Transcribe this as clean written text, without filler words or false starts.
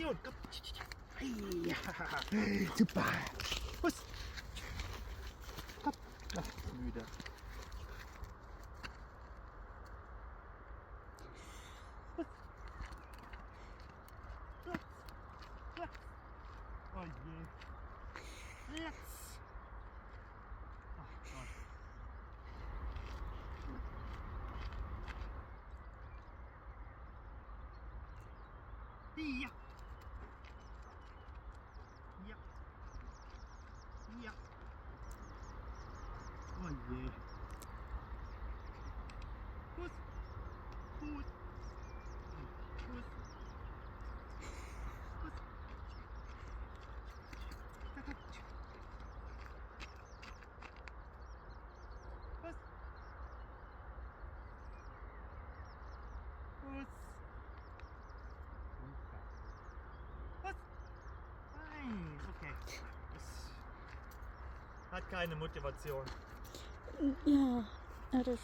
Motivation. Komm. Ja, super. Huss. Komm. Ach, müde. Huss. Platz. Platz. Oh je. Platz. Ach Gott. Ja. Ja. Ja. Oh je. Fuß. Fuß. Fuß. Fuß. Da, da. Fuß. Fuß. Super. Fuß. Nein. Okay. Das hat keine Motivation. Ja, das